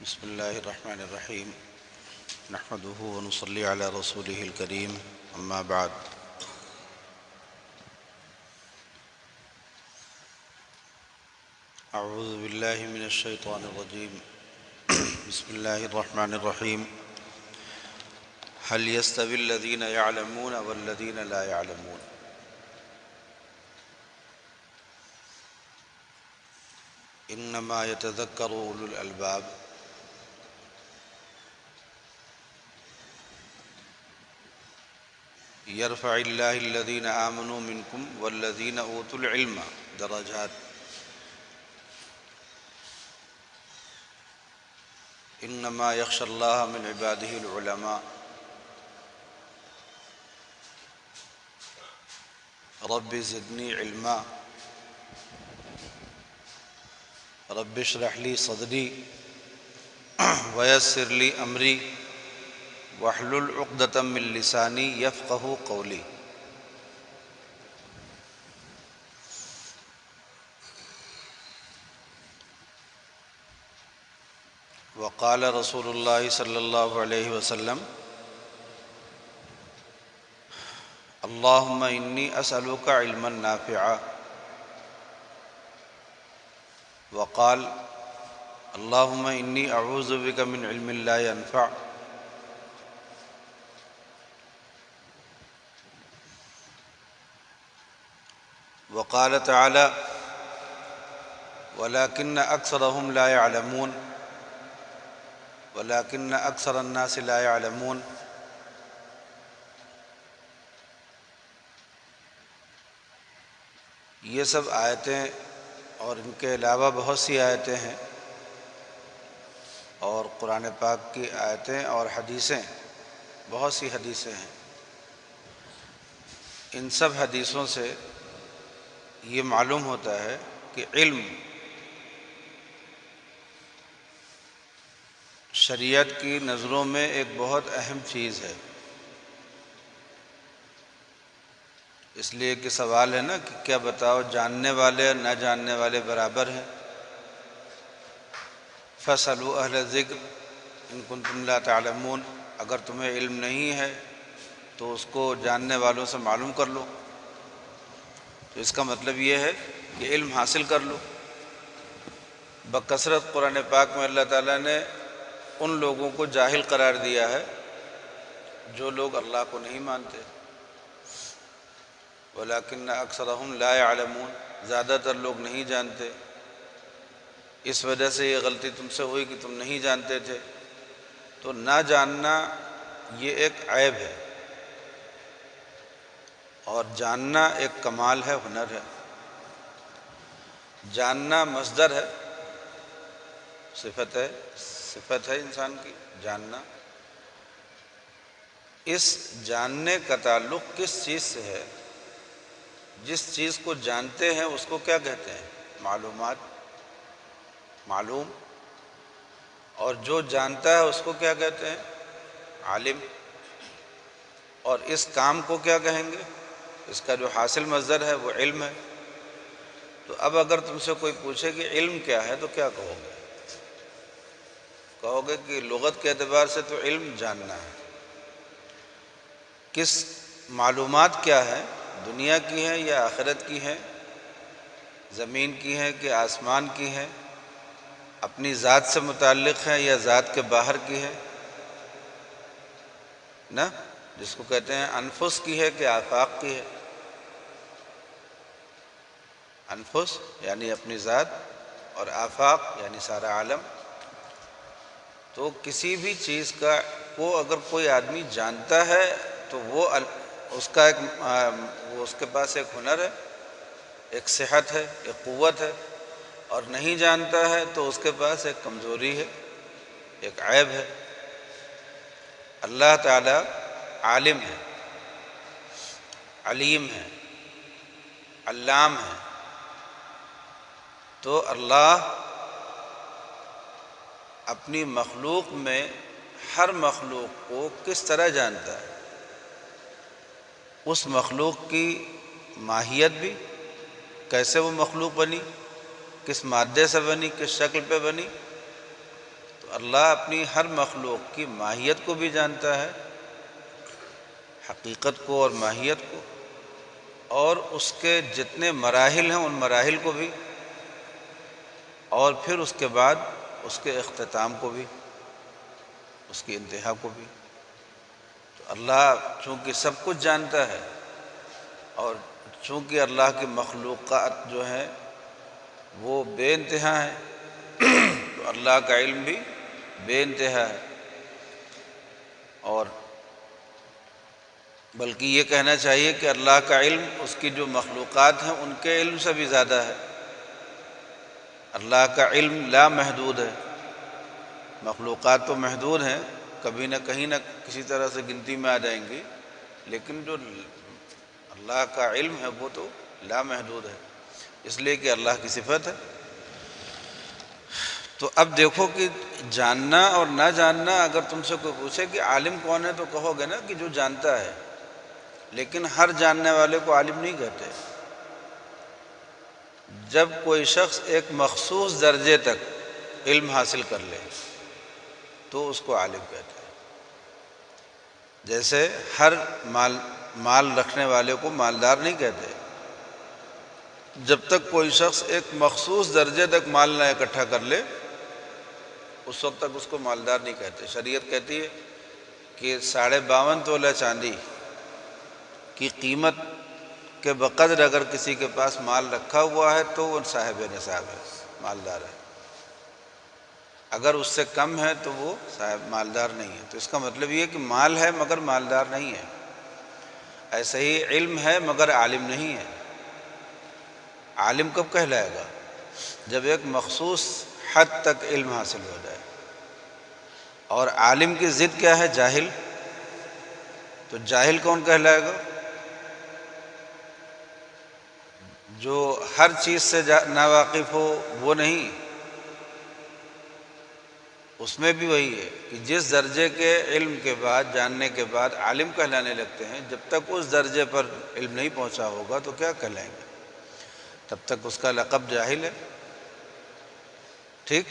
بسم الله الرحمن الرحيم نحمده ونصلي على رسوله الكريم أما بعد أعوذ بالله من الشيطان الرجيم بسم الله الرحمن الرحيم هل يستوي الذين يعلمون والذين لا يعلمون إنما يتذكر أولو الألباب يرفع الله الذين آمنوا منكم والذين أوتوا العلم درجات إنما يخشى الله من عباده العلماء رب زدني علما رب اشرح لي صدري ويسر لي أمري واحلل عقدة من لساني يفقه قولي وقال رسول الله صلى الله عليه وسلم اللهم إني أسألك علما نافعا وقال اللهم إني أعوذ بك من علم لا ينفع وقال تعالى ولكن أكثرهم لا يعلمون ولكن أكثر الناس لا يعلمون یہ سب آیتیں اور ان کے علاوہ بہت سی آیتیں ہیں اور قرآن پاک کی آیتیں اور حدیثیں بہت سی حدیثیں ہیں۔ ان سب حدیثوں سے یہ معلوم ہوتا ہے کہ علم شریعت کی نظروں میں ایک بہت اہم چیز ہے۔ اس لیے کہ سوال ہے نا کہ کیا بتاؤ جاننے والے اور نہ جاننے والے برابر ہیں؟ فَاسْأَلُوا أَهْلَ الذِّكْرِ إِن كُنتُمْ لَا تَعْلَمُونَ، اگر تمہیں علم نہیں ہے تو اس کو جاننے والوں سے معلوم کر لو۔ تو اس کا مطلب یہ ہے کہ علم حاصل کر لو۔ بکثرت قرآن پاک میں اللہ تعالیٰ نے ان لوگوں کو جاہل قرار دیا ہے جو لوگ اللہ کو نہیں مانتے۔ وَلَكِنَّ أَكْثَرَهُمْ لَا يَعْلَمُونَ، زیادہ تر لوگ نہیں جانتے۔ اس وجہ سے یہ غلطی تم سے ہوئی کہ تم نہیں جانتے تھے۔ تو نہ جاننا یہ ایک عیب ہے اور جاننا ایک کمال ہے، ہنر ہے۔ جاننا مصدر ہے، صفت ہے انسان کی جاننا۔ اس جاننے کا تعلق کس چیز سے ہے؟ جس چیز کو جانتے ہیں اس کو کیا کہتے ہیں؟ معلومات، معلوم۔ اور جو جانتا ہے اس کو کیا کہتے ہیں؟ عالم۔ اور اس کام کو کیا کہیں گے؟ اس کا جو حاصل مصدر ہے وہ علم ہے۔ تو اب اگر تم سے کوئی پوچھے کہ علم کیا ہے تو کیا کہو گے؟ کہو گے کہ لغت کے اعتبار سے تو علم جاننا ہے۔ کس معلومات کیا ہے؟ دنیا کی ہے یا آخرت کی ہے؟ زمین کی ہے کہ آسمان کی ہے؟ اپنی ذات سے متعلق ہے یا ذات کے باہر کی ہے؟ نا، جس کو کہتے ہیں انفس کی ہے کہ آفاق کی ہے؟ انفس یعنی اپنی ذات اور آفاق یعنی سارا عالم۔ تو کسی بھی چیز کو اگر کوئی آدمی جانتا ہے تو وہ اس کے پاس ایک ہنر ہے، ایک صحت ہے، ایک قوت ہے۔ اور نہیں جانتا ہے تو اس کے پاس ایک کمزوری ہے، ایک عیب ہے۔ اللہ تعالیٰ عالم ہے، علیم ہے، علام ہے۔ تو اللہ اپنی مخلوق میں ہر مخلوق کو کس طرح جانتا ہے؟ اس مخلوق کی ماہیت بھی، کیسے وہ مخلوق بنی، کس مادے سے بنی، کس شکل پہ بنی، تو اللہ اپنی ہر مخلوق کی ماہیت کو بھی جانتا ہے، حقیقت کو اور ماہیت کو، اور اس کے جتنے مراحل ہیں ان مراحل کو بھی، اور پھر اس کے بعد اس کے اختتام کو بھی، اس کی انتہا کو بھی۔ تو اللہ چونکہ سب کچھ جانتا ہے، اور چونکہ اللہ کی مخلوقات جو ہیں وہ بے انتہا ہیں، تو اللہ کا علم بھی بے انتہا ہے، اور بلکہ یہ کہنا چاہیے کہ اللہ کا علم اس کی جو مخلوقات ہیں ان کے علم سے بھی زیادہ ہے۔ اللہ کا علم لا محدود ہے، مخلوقات تو محدود ہیں، کبھی نہ کہیں نہ کسی طرح سے گنتی میں آ جائیں گی، لیکن جو اللہ کا علم ہے وہ تو لا محدود ہے، اس لیے کہ اللہ کی صفت ہے۔ تو اب دیکھو کہ جاننا اور نہ جاننا، اگر تم سے کوئی پوچھے کہ عالم کون ہے تو کہو گے نا کہ جو جانتا ہے، لیکن ہر جاننے والے کو عالم نہیں کہتے۔ جب کوئی شخص ایک مخصوص درجے تک علم حاصل کر لے تو اس کو عالم کہتے ہیں۔ جیسے ہر مال رکھنے والے کو مالدار نہیں کہتے، جب تک کوئی شخص ایک مخصوص درجے تک مال نہ اکٹھا کر لے اس وقت تک اس کو مالدار نہیں کہتے۔ شریعت کہتی ہے کہ 52.5 تولہ چاندی کی قیمت کے بقدر اگر کسی کے پاس مال رکھا ہوا ہے تو وہ صاحب نصاب ہے، مالدار ہے، اگر اس سے کم ہے تو وہ صاحب مالدار نہیں ہے۔ تو اس کا مطلب یہ ہے کہ مال ہے مگر مالدار نہیں ہے۔ ایسے ہی علم ہے مگر عالم نہیں ہے۔ عالم کب کہلائے گا؟ جب ایک مخصوص حد تک علم حاصل ہو جائے۔ اور عالم کی ضد کیا ہے؟ جاہل۔ تو جاہل کون کہلائے گا؟ جو ہر چیز سے ناواقف ہو وہ نہیں، اس میں بھی وہی ہے کہ جس درجے کے علم کے بعد، جاننے کے بعد عالم کہلانے لگتے ہیں، جب تک اس درجے پر علم نہیں پہنچا ہوگا تو کیا کہلائیں گے؟ تب تک اس کا لقب جاہل ہے۔ ٹھیک؟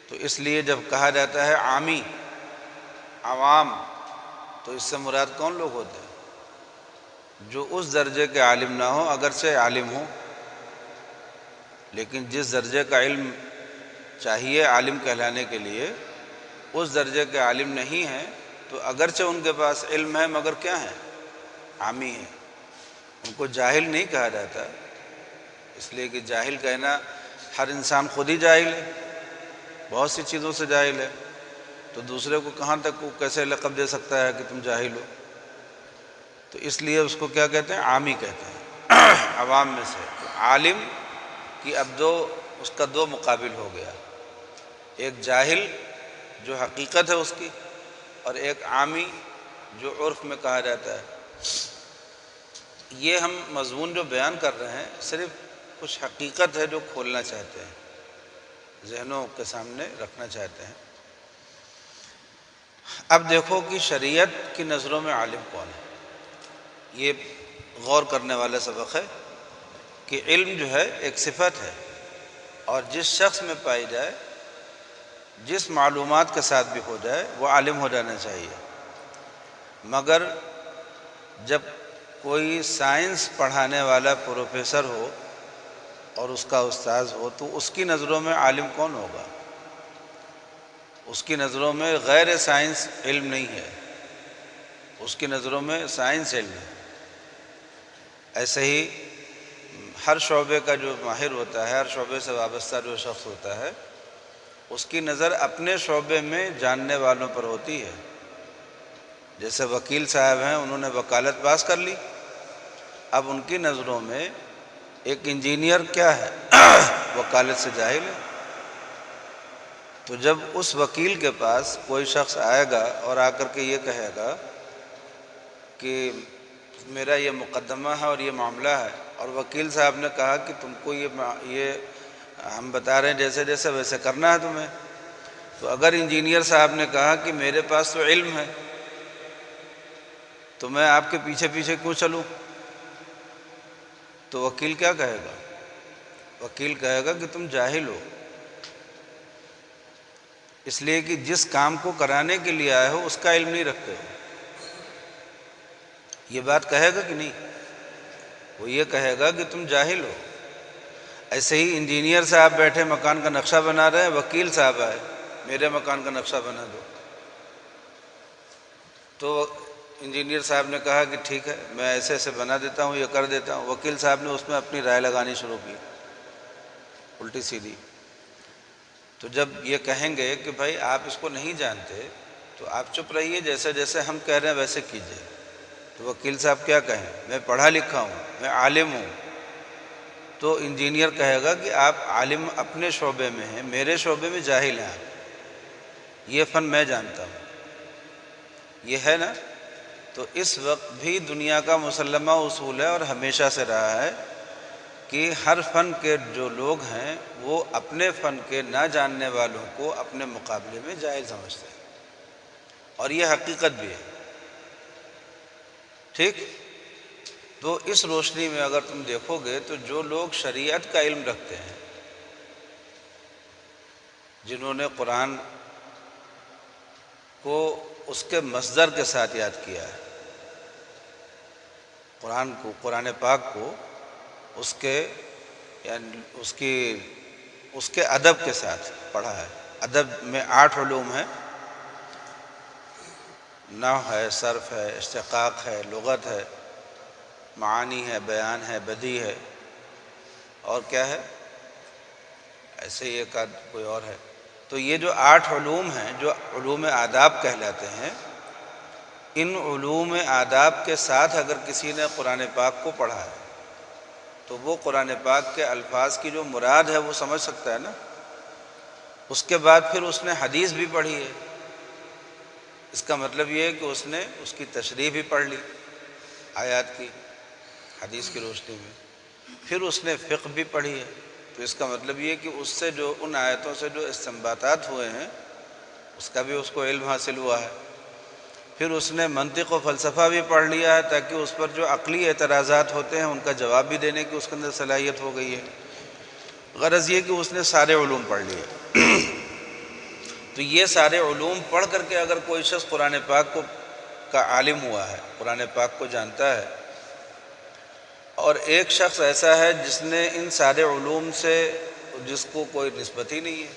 تو اس لیے جب کہا جاتا ہے عامی، عوام، تو اس سے مراد کون لوگ ہوتے ہیں؟ جو اس درجے کے عالم نہ ہوں، اگرچہ عالم ہوں، لیکن جس درجے کا علم چاہیے عالم کہلانے کے لیے اس درجے کے عالم نہیں ہیں، تو اگرچہ ان کے پاس علم ہے مگر کیا ہیں؟ عامی ہیں۔ ان کو جاہل نہیں کہا جاتا، اس لیے کہ جاہل کہنا، ہر انسان خود ہی جاہل ہے، بہت سی چیزوں سے جاہل ہے، تو دوسرے کو کہاں تک وہ کیسے لقب دے سکتا ہے کہ تم جاہل ہو؟ تو اس لیے اس کو کیا کہتے ہیں؟ عامی کہتے ہیں، عوام میں سے۔ تو عالم کی اب اس کا دو مقابل ہو گیا، ایک جاہل جو حقیقت ہے اس کی، اور ایک عامی جو عرف میں کہا جاتا ہے۔ یہ ہم مضمون جو بیان کر رہے ہیں صرف کچھ حقیقت ہے جو کھولنا چاہتے ہیں، ذہنوں کے سامنے رکھنا چاہتے ہیں۔ اب دیکھو کہ شریعت کی نظروں میں عالم کون ہے؟ یہ غور کرنے والا سبق ہے کہ علم جو ہے ایک صفت ہے، اور جس شخص میں پائی جائے، جس معلومات کے ساتھ بھی ہو جائے، وہ عالم ہو جانا چاہیے۔ مگر جب کوئی سائنس پڑھانے والا پروفیسر ہو اور اس کا استاذ ہو تو اس کی نظروں میں عالم کون ہوگا؟ اس کی نظروں میں غیر سائنس علم نہیں ہے، اس کی نظروں میں سائنس علم ہے۔ ایسے ہی ہر شعبے کا جو ماہر ہوتا ہے، ہر شعبے سے وابستہ جو شخص ہوتا ہے، اس کی نظر اپنے شعبے میں جاننے والوں پر ہوتی ہے۔ جیسے وکیل صاحب ہیں، انہوں نے وکالت پاس کر لی، اب ان کی نظروں میں ایک انجینئر کیا ہے؟ وکالت سے جاہل ہے۔ تو جب اس وکیل کے پاس کوئی شخص آئے گا اور آ کر کے یہ کہے گا کہ میرا یہ مقدمہ ہے اور یہ معاملہ ہے، اور وکیل صاحب نے کہا کہ تم کو یہ ہم بتا رہے ہیں جیسے جیسے ویسے کرنا ہے تمہیں، تو اگر انجینئر صاحب نے کہا کہ میرے پاس تو علم ہے تو میں آپ کے پیچھے پیچھے کیوں چلوں، تو وکیل کیا کہے گا؟ وکیل کہے گا کہ تم جاہل ہو، اس لیے کہ جس کام کو کرانے کے لیے آئے ہو اس کا علم نہیں رکھتے ہو۔ یہ بات کہے گا کہ نہیں؟ وہ یہ کہے گا کہ تم جاہل ہو۔ ایسے ہی انجینئر صاحب بیٹھے مکان کا نقشہ بنا رہے ہیں، وکیل صاحب آئے میرے مکان کا نقشہ بنا دو، تو انجینئر صاحب نے کہا کہ ٹھیک ہے میں ایسے ایسے بنا دیتا ہوں، یہ کر دیتا ہوں۔ وکیل صاحب نے اس میں اپنی رائے لگانی شروع کی، الٹی سیدھی۔ تو جب یہ کہیں گے کہ بھائی آپ اس کو نہیں جانتے تو آپ چپ رہیے، جیسے جیسے ہم کہہ رہے ہیں ویسے کیجیے۔ تو وکیل صاحب کیا کہیں؟ میں پڑھا لکھا ہوں، میں عالم ہوں۔ تو انجینئر کہے گا کہ آپ عالم اپنے شعبے میں ہیں، میرے شعبے میں جاہل ہیں آپ، یہ فن میں جانتا ہوں، یہ ہے نا۔ تو اس وقت بھی دنیا کا مسلمہ اصول ہے اور ہمیشہ سے رہا ہے کہ ہر فن کے جو لوگ ہیں وہ اپنے فن کے نہ جاننے والوں کو اپنے مقابلے میں جاہل سمجھتے ہیں، اور یہ حقیقت بھی ہے، ٹھیک۔ تو اس روشنی میں اگر تم دیکھو گے تو جو لوگ شریعت کا علم رکھتے ہیں، جنہوں نے قرآن کو اس کے مصدر کے ساتھ یاد کیا ہے، قرآن کو، قرآن پاک کو اس کے یعنی اس کے ادب کے ساتھ پڑھا ہے۔ ادب میں 8 علوم ہیں، نحو ہے، صرف ہے، اشتقاق ہے، لغت ہے، معانی ہے، بیان ہے، بدیع ہے، اور کیا ہے، ایسے ہی ایک آدھ کوئی اور ہے۔ تو یہ جو 8 علوم ہیں جو علوم آداب کہلاتے ہیں، ان علوم آداب کے ساتھ اگر کسی نے قرآن پاک کو پڑھا ہے تو وہ قرآن پاک کے الفاظ کی جو مراد ہے وہ سمجھ سکتا ہے نا۔ اس کے بعد پھر اس نے حدیث بھی پڑھی ہے، اس کا مطلب یہ ہے کہ اس نے اس کی تشریح بھی پڑھ لی آیات کی، حدیث کی روشنی میں، پھر اس نے فقہ بھی پڑھی ہے، تو اس کا مطلب یہ ہے کہ اس سے جو ان آیتوں سے جو استنباطات ہوئے ہیں اس کا بھی اس کو علم حاصل ہوا ہے۔ پھر اس نے منطق و فلسفہ بھی پڑھ لیا ہے تاکہ اس پر جو عقلی اعتراضات ہوتے ہیں ان کا جواب بھی دینے کی اس کے اندر صلاحیت ہو گئی ہے۔ غرض یہ کہ اس نے سارے علوم پڑھ لیے۔ تو یہ سارے علوم پڑھ کر کے اگر کوئی شخص قرآن پاک کا عالم ہوا ہے، قرآن پاک کو جانتا ہے، اور ایک شخص ایسا ہے جس نے ان سارے علوم سے جس کو کوئی نسبت ہی نہیں ہے،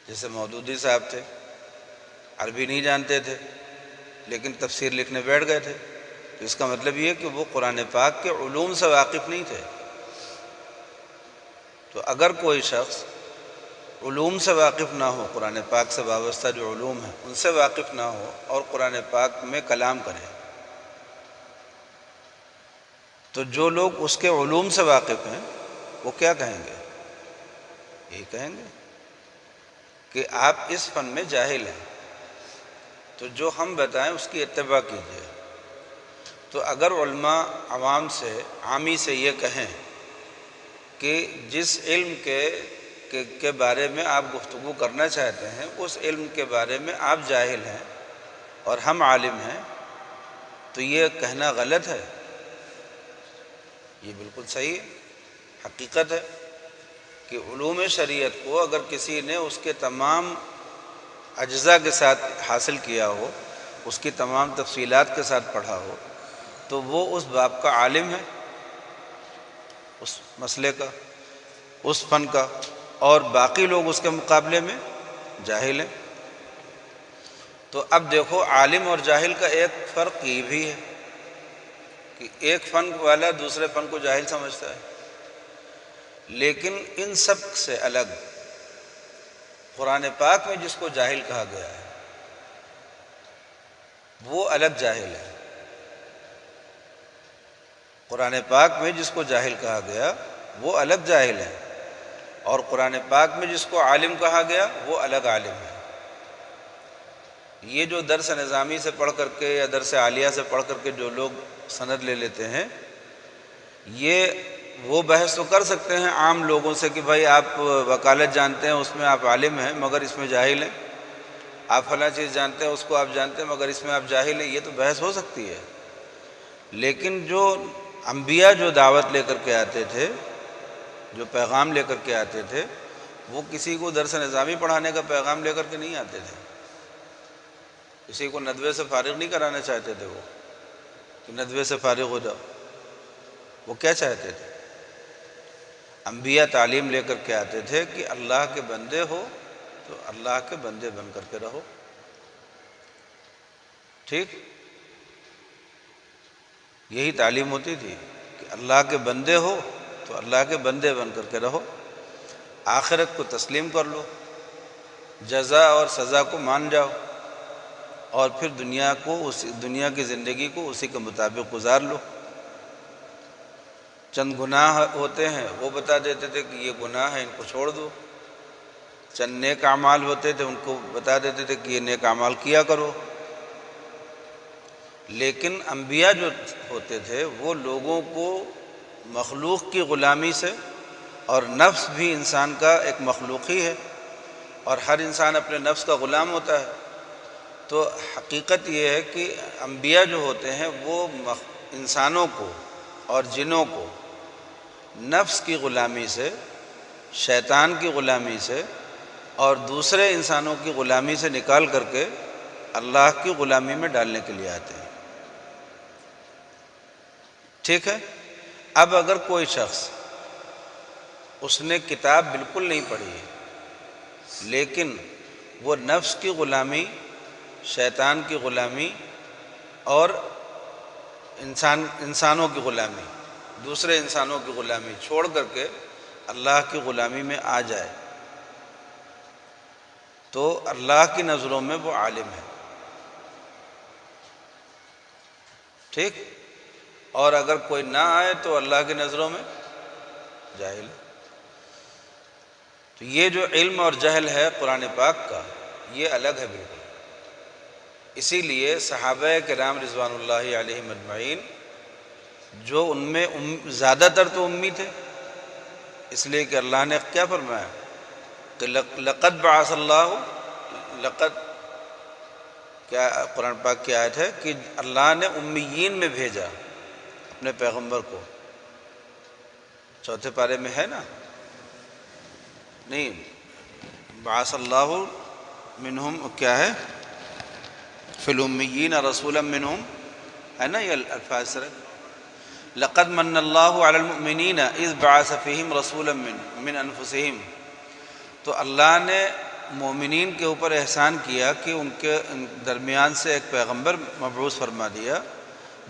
جیسے مودودی صاحب تھے، عربی نہیں جانتے تھے لیکن تفسیر لکھنے بیٹھ گئے تھے، تو اس کا مطلب یہ کہ وہ قرآن پاک کے علوم سے واقف نہیں تھے۔ تو اگر کوئی شخص علوم سے واقف نہ ہو، قرآن پاک سے وابستہ جو علوم ہیں ان سے واقف نہ ہو اور قرآن پاک میں کلام کرے، تو جو لوگ اس کے علوم سے واقف ہیں وہ کیا کہیں گے؟ یہی کہیں گے کہ آپ اس فن میں جاہل ہیں، تو جو ہم بتائیں اس کی اتباع کیجیے۔ تو اگر علماء عوام سے، عامی سے یہ کہیں کہ جس علم کے بارے میں آپ گفتگو کرنا چاہتے ہیں اس علم کے بارے میں آپ جاہل ہیں اور ہم عالم ہیں، تو یہ کہنا غلط ہے؟ یہ بالکل صحیح ہے، حقیقت ہے کہ علوم شریعت کو اگر کسی نے اس کے تمام اجزاء کے ساتھ حاصل کیا ہو، اس کی تمام تفصیلات کے ساتھ پڑھا ہو، تو وہ اس باب کا عالم ہے، اس مسئلے کا، اس فن کا، اور باقی لوگ اس کے مقابلے میں جاہل ہیں۔ تو اب دیکھو عالم اور جاہل کا ایک فرق یہ بھی ہے کہ ایک فن والا دوسرے فن کو جاہل سمجھتا ہے، لیکن ان سب سے الگ قرآن پاک میں جس کو جاہل کہا گیا ہے وہ الگ جاہل ہے۔ قرآن پاک میں جس کو جاہل کہا گیا وہ الگ جاہل ہے، اور قرآن پاک میں جس کو عالم کہا گیا وہ الگ عالم ہے۔ یہ جو درس نظامی سے پڑھ کر کے یا درس عالیہ سے پڑھ کر کے جو لوگ سند لے لیتے ہیں، یہ وہ بحث تو کر سکتے ہیں عام لوگوں سے کہ بھائی آپ وکالت جانتے ہیں اس میں آپ عالم ہیں مگر اس میں جاہل ہیں، آپ فلاں چیز جانتے ہیں اس کو آپ جانتے ہیں مگر اس میں آپ جاہل ہیں، یہ تو بحث ہو سکتی ہے۔ لیکن جو انبیاء جو دعوت لے کر کے آتے تھے، جو پیغام لے کر کے آتے تھے، وہ کسی کو درس نظامی پڑھانے کا پیغام لے کر کے نہیں آتے تھے، کسی کو ندوے سے فارغ نہیں کرانا چاہتے تھے وہ کہ ندوے سے فارغ ہو جاؤ۔ وہ کیا چاہتے تھے؟ انبیاء تعلیم لے کر کے آتے تھے کہ اللہ کے بندے ہو تو اللہ کے بندے بن کر کے رہو، ٹھیک؟ یہی تعلیم ہوتی تھی کہ اللہ کے بندے ہو تو اللہ کے بندے بن کر کے رہو، آخرت کو تسلیم کر لو، جزا اور سزا کو مان جاؤ، اور پھر دنیا کی زندگی کو اسی کے مطابق گزار لو۔ چند گناہ ہوتے ہیں وہ بتا دیتے تھے کہ یہ گناہ ہے، ان کو چھوڑ دو۔ چند نیک اعمال ہوتے تھے ان کو بتا دیتے تھے کہ یہ نیک اعمال کیا کرو۔ لیکن انبیاء جو ہوتے تھے وہ لوگوں کو مخلوق کی غلامی سے، اور نفس بھی انسان کا ایک مخلوق ہی ہے اور ہر انسان اپنے نفس کا غلام ہوتا ہے، تو حقیقت یہ ہے کہ انبیاء جو ہوتے ہیں وہ انسانوں کو اور جنوں کو نفس کی غلامی سے، شیطان کی غلامی سے اور دوسرے انسانوں کی غلامی سے نکال کر کے اللہ کی غلامی میں ڈالنے کے لیے آتے ہیں، ٹھیک ہے؟ اب اگر کوئی شخص اس نے کتاب بالکل نہیں پڑھی ہے لیکن وہ نفس کی غلامی، شیطان کی غلامی اور انسانوں کی غلامی، دوسرے انسانوں کی غلامی چھوڑ کر کے اللہ کی غلامی میں آ جائے تو اللہ کی نظروں میں وہ عالم ہے، ٹھیک؟ اور اگر کوئی نہ آئے تو اللہ کی نظروں میں جاہل ہے۔ تو یہ جو علم اور جہل ہے قرآن پاک کا، یہ الگ ہے بالکل۔ اسی لیے صحابہ کرام رضوان اللہ علیہم اجمعین جو ان میں زیادہ تر تو امی تھے، اس لیے کہ اللہ نے کیا فرمایا کہ لقد بعث اللہ، لقد کیا قرآن پاک کی آیت ہے کہ اللہ نے امیین میں بھیجا اپنے پیغمبر کو، چوتھے پارے میں ہے نا؟ نہیں، بعث اللہ منہم کیا ہے؟ فی الامیین رسولا منہم، ہے نا یہ الفاظ سر؟ لقد من اللہ علی المؤمنین اذ بعث فیہم رسولا من انفسہم، تو اللہ نے مومنین کے اوپر احسان کیا کہ ان کے درمیان سے ایک پیغمبر مبعوث فرما دیا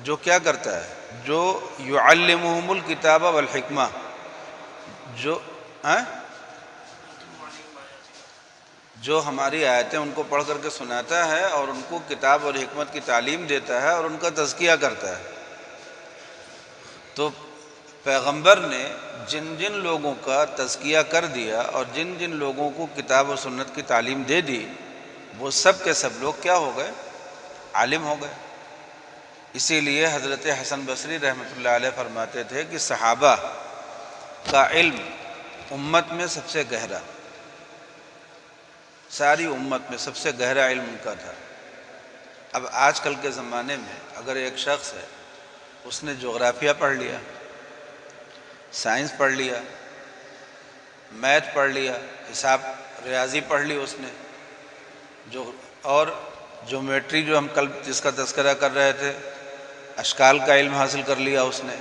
جو کیا کرتا ہے؟ جو یعلمہم الکتاب والحکمہ، جو ہماری آیتیں ان کو پڑھ کر کے سناتا ہے اور ان کو کتاب اور حکمت کی تعلیم دیتا ہے اور ان کا تزکیہ کرتا ہے۔ تو پیغمبر نے جن جن لوگوں کا تزکیہ کر دیا اور جن جن لوگوں کو کتاب و سنت کی تعلیم دے دی، وہ سب کے سب لوگ کیا ہو گئے؟ عالم ہو گئے۔ اسی لیے حضرت حسن بصری رحمۃ اللہ علیہ فرماتے تھے کہ صحابہ کا علم امت میں سب سے گہرا، ساری امت میں سب سے گہرا علم ان کا تھا۔ اب آج کل کے زمانے میں اگر ایک شخص ہے، اس نے جغرافیہ پڑھ لیا، سائنس پڑھ لیا، میتھ پڑھ لیا، حساب ریاضی پڑھ لی اس نے، اور جیومیٹری جو ہم کل جس کا تذکرہ کر رہے تھے، اشکال کا علم حاصل کر لیا اس نے،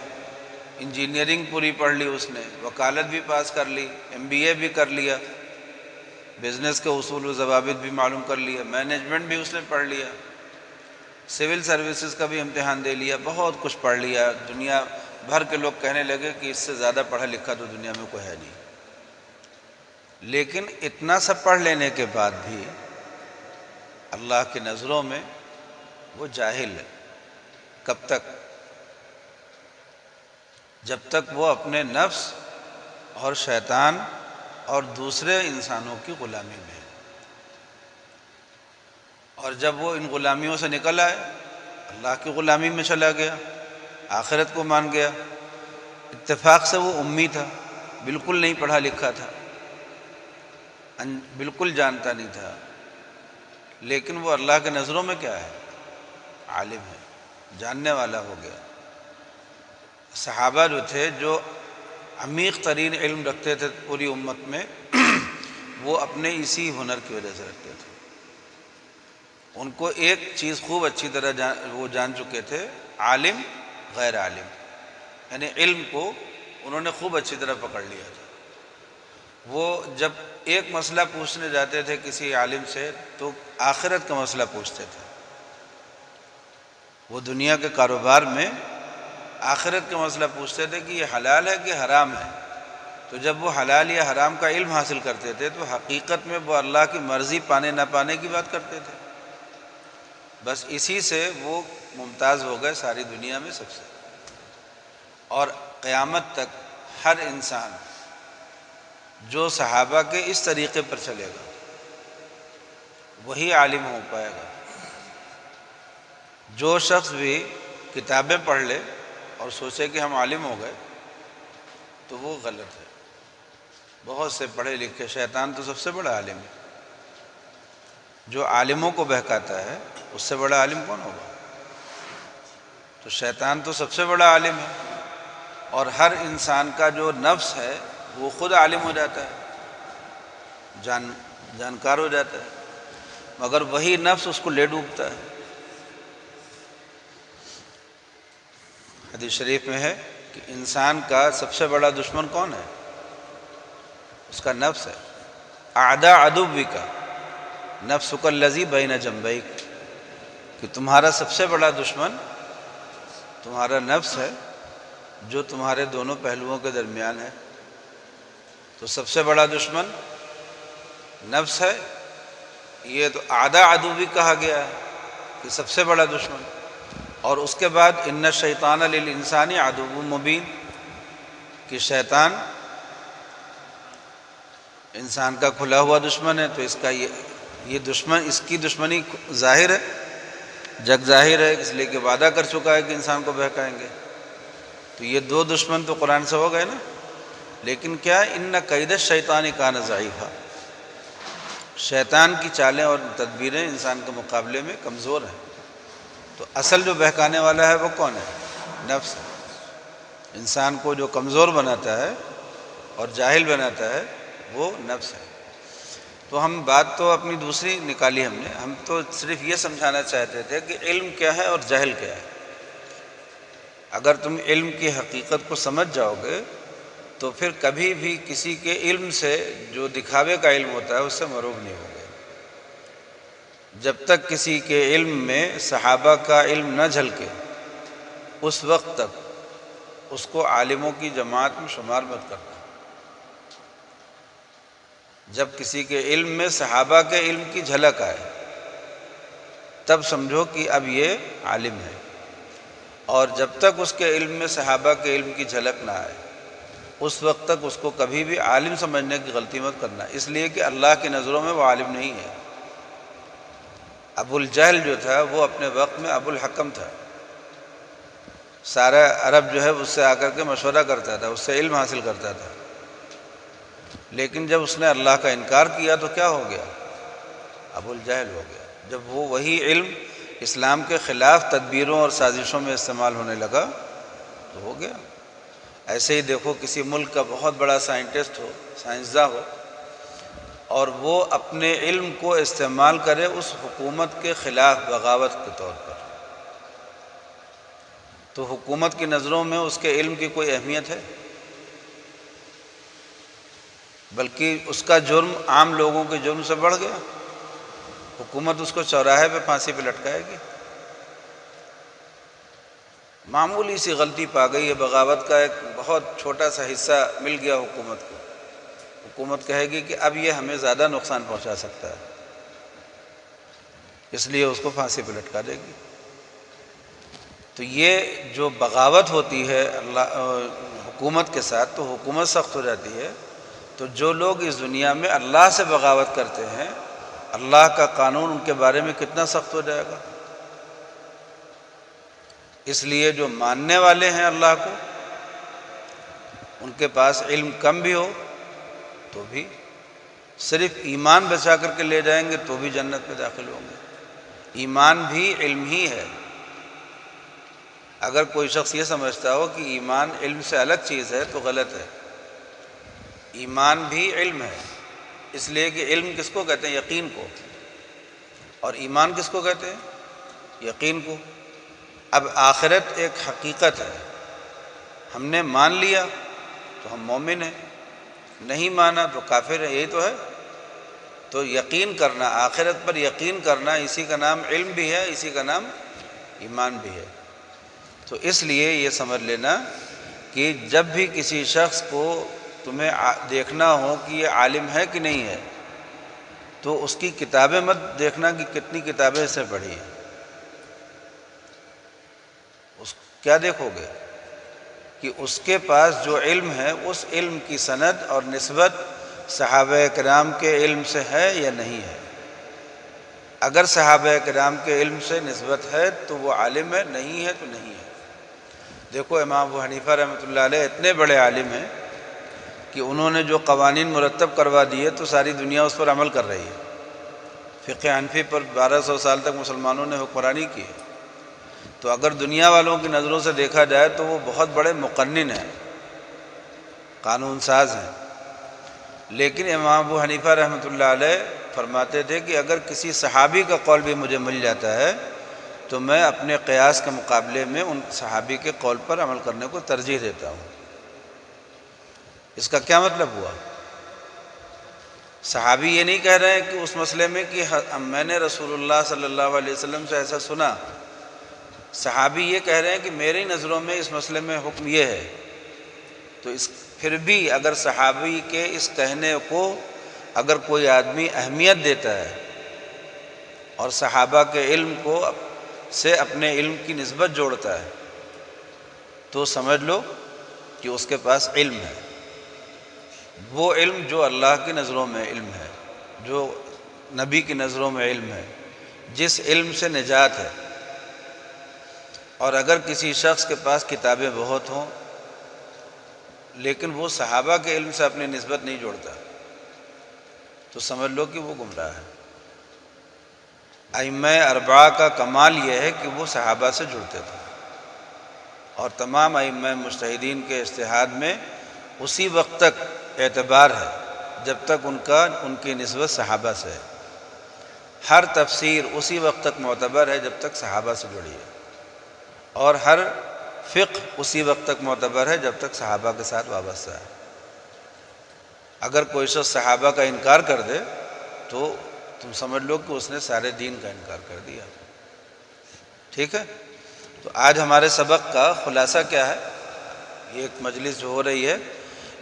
انجینئرنگ پوری پڑھ لی اس نے، وکالت بھی پاس کر لی، MBA بھی کر لیا، بزنس کے اصول و ضوابط بھی معلوم کر لیا، مینجمنٹ بھی اس نے پڑھ لیا، سول سروسز کا بھی امتحان دے لیا، بہت کچھ پڑھ لیا۔ دنیا بھر کے لوگ کہنے لگے کہ اس سے زیادہ پڑھا لکھا تو دنیا میں کوئی ہے نہیں۔ لیکن اتنا سب پڑھ لینے کے بعد بھی اللہ کی نظروں میں وہ جاہل ہے۔ کب تک؟ جب تک وہ اپنے نفس اور شیطان اور دوسرے انسانوں کی غلامی میں ہے، اور جب وہ ان غلامیوں سے نکل آئے، اللہ کی غلامی میں چلا گیا، آخرت کو مان گیا۔ اتفاق سے وہ امی تھا، بالکل نہیں پڑھا لکھا تھا، بالکل جانتا نہیں تھا، لیکن وہ اللہ کے نظروں میں کیا ہے؟ عالم ہے، جاننے والا ہو گیا۔ صحابہ جو تھے، جو عمیق ترین علم رکھتے تھے پوری امت میں، وہ اپنے اسی ہنر کی وجہ سے رکھتے تھے۔ ان کو ایک چیز خوب اچھی طرح وہ جان چکے تھے، عالم غیر عالم، یعنی علم کو انہوں نے خوب اچھی طرح پکڑ لیا تھا۔ وہ جب ایک مسئلہ پوچھنے جاتے تھے کسی عالم سے تو آخرت کا مسئلہ پوچھتے تھے۔ وہ دنیا کے کاروبار میں آخرت کا مسئلہ پوچھتے تھے کہ یہ حلال ہے کہ حرام ہے۔ تو جب وہ حلال یا حرام کا علم حاصل کرتے تھے تو حقیقت میں وہ اللہ کی مرضی پانے نہ پانے کی بات کرتے تھے۔ بس اسی سے وہ ممتاز ہو گئے ساری دنیا میں سب سے، اور قیامت تک ہر انسان جو صحابہ کے اس طریقے پر چلے گا وہی عالم ہو پائے گا۔ جو شخص بھی کتابیں پڑھ لے اور سوچے کہ ہم عالم ہو گئے تو وہ غلط ہے۔ بہت سے پڑھے لکھے، شیطان تو سب سے بڑا عالم ہے، جو عالموں کو بہکاتا ہے اس سے بڑا عالم کون ہوگا؟ تو شیطان تو سب سے بڑا عالم ہے، اور ہر انسان کا جو نفس ہے وہ خود عالم ہو جاتا ہے، جانکار ہو جاتا ہے، مگر وہی نفس اس کو لے ڈوبتا ہے۔ حدیث شریف میں ہے کہ انسان کا سب سے بڑا دشمن کون ہے؟ اس کا نفس ہے۔ اعداء عدوک نفسک الذی بین جنبیک، کہ تمہارا سب سے بڑا دشمن تمہارا نفس ہے جو تمہارے دونوں پہلوؤں کے درمیان ہے۔ تو سب سے بڑا دشمن نفس ہے، یہ تو اعداء عدو بھی کہا گیا ہے کہ سب سے بڑا دشمن، اور اس کے بعد ان الشیطان للانسان عدو مبین، کہ شیطان انسان کا کھلا ہوا دشمن ہے۔ تو اس کا یہ دشمن، اس کی دشمنی ظاہر ہے، جگ ظاہر ہے، اس لیے کہ وعدہ کر چکا ہے کہ انسان کو بہکائیں گے۔ تو یہ دو دشمن تو قرآن سے ہو گئے نا۔ لیکن کیا ان کید الشیطان کان ضعیفا، شیطان کی چالیں اور تدبیریں انسان کے مقابلے میں کمزور ہیں۔ تو اصل جو بہکانے والا ہے وہ کون ہے؟ نفس ہے۔ انسان کو جو کمزور بناتا ہے اور جاہل بناتا ہے وہ نفس ہے۔ تو ہم بات تو اپنی دوسری نکالی ہم تو صرف یہ سمجھانا چاہتے تھے کہ علم کیا ہے اور جہل کیا ہے۔ اگر تم علم کی حقیقت کو سمجھ جاؤ گے تو پھر کبھی بھی کسی کے علم سے، جو دکھاوے کا علم ہوتا ہے، اس سے مروب نہیں ہوگے۔ جب تک کسی کے علم میں صحابہ کا علم نہ جھلکے اس وقت تک اس کو عالموں کی جماعت میں شمار مت کرنا۔ جب کسی کے علم میں صحابہ کے علم کی جھلک آئے تب سمجھو کہ اب یہ عالم ہے، اور جب تک اس کے علم میں صحابہ کے علم کی جھلک نہ آئے اس وقت تک اس کو کبھی بھی عالم سمجھنے کی غلطی مت کرنا، اس لیے کہ اللہ کی نظروں میں وہ عالم نہیں ہے۔ ابو الجہل جو تھا وہ اپنے وقت میں ابو الحکم تھا، سارا عرب جو ہے اس سے آ کر کے مشورہ کرتا تھا، اس سے علم حاصل کرتا تھا، لیکن جب اس نے اللہ کا انکار کیا تو کیا ہو گیا؟ ابو الجہل ہو گیا۔ جب وہ وہی علم اسلام کے خلاف تدبیروں اور سازشوں میں استعمال ہونے لگا تو ہو گیا۔ ایسے ہی دیکھو کسی ملک کا بہت بڑا سائنٹسٹ ہو، سائنسداں ہو، اور وہ اپنے علم کو استعمال کرے اس حکومت کے خلاف بغاوت کے طور پر، تو حکومت کی نظروں میں اس کے علم کی کوئی اہمیت ہے؟ بلکہ اس کا جرم عام لوگوں کے جرم سے بڑھ گیا۔ حکومت اس کو چوراہے پہ پھانسی پہ لٹکائے گی۔ معمولی سی غلطی پا گئی ہے، بغاوت کا ایک بہت چھوٹا سا حصہ مل گیا حکومت کو، حکومت کہے گی کہ اب یہ ہمیں زیادہ نقصان پہنچا سکتا ہے، اس لیے اس کو پھانسی پہ لٹکا دے گی۔ تو یہ جو بغاوت ہوتی ہے حکومت کے ساتھ، تو حکومت سخت ہو جاتی ہے۔ تو جو لوگ اس دنیا میں اللہ سے بغاوت کرتے ہیں، اللہ کا قانون ان کے بارے میں کتنا سخت ہو جائے گا۔ اس لیے جو ماننے والے ہیں اللہ کو، ان کے پاس علم کم بھی ہو تو بھی صرف ایمان بچا کر کے لے جائیں گے تو بھی جنت میں داخل ہوں گے۔ ایمان بھی علم ہی ہے۔ اگر کوئی شخص یہ سمجھتا ہو کہ ایمان علم سے الگ چیز ہے تو غلط ہے۔ ایمان بھی علم ہے، اس لیے کہ علم کس کو کہتے ہیں؟ یقین کو. اور ایمان کس کو کہتے ہیں؟ یقین کو. اب آخرت ایک حقیقت ہے، ہم نے مان لیا تو ہم مومن ہیں، نہیں مانا تو کافر ہے، یہی تو ہے. تو یقین کرنا، آخرت پر یقین کرنا، اسی کا نام علم بھی ہے، اسی کا نام ایمان بھی ہے. تو اس لیے یہ سمجھ لینا کہ جب بھی کسی شخص کو تمہیں دیکھنا ہو کہ یہ عالم ہے کہ نہیں ہے، تو اس کی کتابیں مت دیکھنا کہ کتنی کتابیں اس نے پڑھی ہیں. کیا دیکھو گے؟ کہ اس کے پاس جو علم ہے اس علم کی سند اور نسبت صحابہ کرام کے علم سے ہے یا نہیں ہے. اگر صحابہ کرام کے علم سے نسبت ہے تو وہ عالم ہے، نہیں ہے تو نہیں ہے. دیکھو امام ابو حنیفہ رحمۃ اللہ علیہ اتنے بڑے عالم ہیں کہ انہوں نے جو قوانین مرتب کروا دیے تو ساری دنیا اس پر عمل کر رہی ہے. فقہ حنفی پر 1200 سال تک مسلمانوں نے حکمرانی کی ہے. تو اگر دنیا والوں کی نظروں سے دیکھا جائے تو وہ بہت بڑے مقنن ہیں، قانون ساز ہیں. لیکن امام ابو حنیفہ رحمۃ اللہ علیہ فرماتے تھے کہ اگر کسی صحابی کا قول بھی مجھے مل جاتا ہے تو میں اپنے قیاس کے مقابلے میں ان صحابی کے قول پر عمل کرنے کو ترجیح دیتا ہوں. اس کا کیا مطلب ہوا؟ صحابی یہ نہیں کہہ رہے ہیں کہ اس مسئلے میں کہ میں نے رسول اللہ صلی اللہ علیہ وسلم سے ایسا سنا. صحابی یہ کہہ رہے ہیں کہ میری نظروں میں اس مسئلے میں حکم یہ ہے. تو پھر بھی اگر صحابی کے اس کہنے کو اگر کوئی آدمی اہمیت دیتا ہے اور صحابہ کے علم کو سے اپنے علم کی نسبت جوڑتا ہے تو سمجھ لو کہ اس کے پاس علم ہے. وہ علم جو اللہ کی نظروں میں علم ہے، جو نبی کی نظروں میں علم ہے، جس علم سے نجات ہے. اور اگر کسی شخص کے پاس کتابیں بہت ہوں لیکن وہ صحابہ کے علم سے اپنی نسبت نہیں جوڑتا تو سمجھ لو کہ وہ گمراہ ہے. ائمہ اربعہ کا کمال یہ ہے کہ وہ صحابہ سے جڑتے تھے، اور تمام ائمہ مجتہدین کے اجتہاد میں اسی وقت تک اعتبار ہے جب تک ان کی نسبت صحابہ سے ہے. ہر تفسیر اسی وقت تک معتبر ہے جب تک صحابہ سے جڑی ہے، اور ہر فقہ اسی وقت تک معتبر ہے جب تک صحابہ کے ساتھ وابستہ ہے. اگر کوئی شخص صحابہ کا انکار کر دے تو تم سمجھ لو کہ اس نے سارے دین کا انکار کر دیا. ٹھیک ہے؟ تو آج ہمارے سبق کا خلاصہ کیا ہے؟ یہ ایک مجلس جو ہو رہی ہے،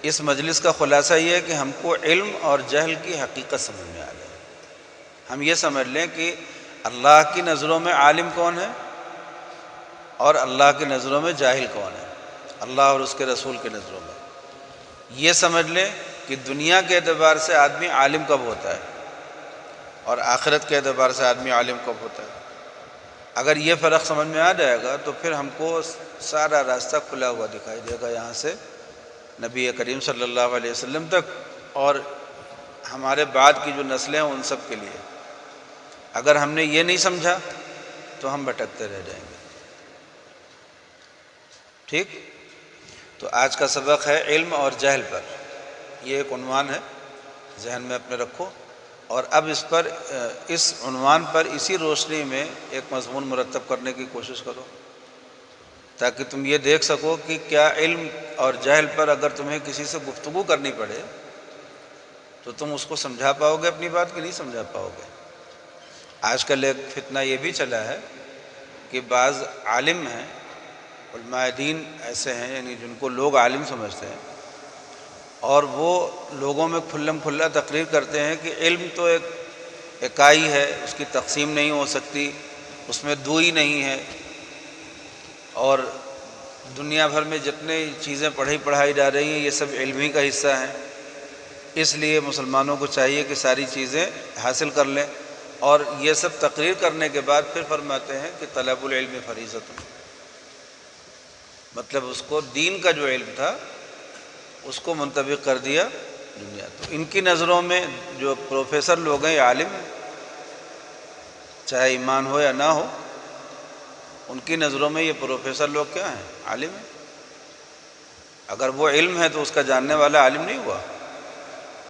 اس مجلس کا خلاصہ یہ ہے کہ ہم کو علم اور جہل کی حقیقت سمجھ میں آ جائے. ہم یہ سمجھ لیں کہ اللہ کی نظروں میں عالم کون ہے اور اللہ کی نظروں میں جاہل کون ہے، اللہ اور اس کے رسول کی نظروں میں. یہ سمجھ لیں کہ دنیا کے اعتبار سے آدمی عالم کب ہوتا ہے اور آخرت کے اعتبار سے آدمی عالم کب ہوتا ہے. اگر یہ فرق سمجھ میں آ جائے گا تو پھر ہم کو سارا راستہ کھلا ہوا دکھائی دے گا، یہاں سے نبی کریم صلی اللہ علیہ وسلم تک اور ہمارے بعد کی جو نسلیں ہیں ان سب کے لیے. اگر ہم نے یہ نہیں سمجھا تو ہم بھٹکتے رہ جائیں گے. ٹھیک؟ تو آج کا سبق ہے علم اور جہل پر. یہ ایک عنوان ہے، ذہن میں اپنے رکھو. اور اب اس عنوان پر اسی روشنی میں ایک مضمون مرتب کرنے کی کوشش کرو تاکہ تم یہ دیکھ سکو کہ کیا علم اور جہل پر اگر تمہیں کسی سے گفتگو کرنی پڑے تو تم اس کو سمجھا پاؤ گے اپنی بات کہ نہیں سمجھا پاؤ گے. آج کل ایک فتنہ یہ بھی چلا ہے کہ بعض عالم ہیں، علماء دین ایسے ہیں یعنی جن کو لوگ عالم سمجھتے ہیں، اور وہ لوگوں میں کھلم کھلا تقریر کرتے ہیں کہ علم تو ایک اکائی ہے، اس کی تقسیم نہیں ہو سکتی، اس میں دوئی نہیں ہے، اور دنیا بھر میں جتنے چیزیں پڑھائی جا رہی ہیں یہ سب علم ہی کا حصہ ہیں، اس لیے مسلمانوں کو چاہیے کہ ساری چیزیں حاصل کر لیں. اور یہ سب تقریر کرنے کے بعد پھر فرماتے ہیں کہ طلب العلم فریضۃ، مطلب اس کو دین کا جو علم تھا اس کو منطبق کر دیا دنیا. تو ان کی نظروں میں جو پروفیسر لوگ ہیں یہ عالم ہیں، چاہے ایمان ہو یا نہ ہو، ان کی نظروں میں یہ پروفیسر لوگ کیا ہیں؟ عالم ہیں. اگر وہ علم ہے تو اس کا جاننے والا عالم نہیں ہوا.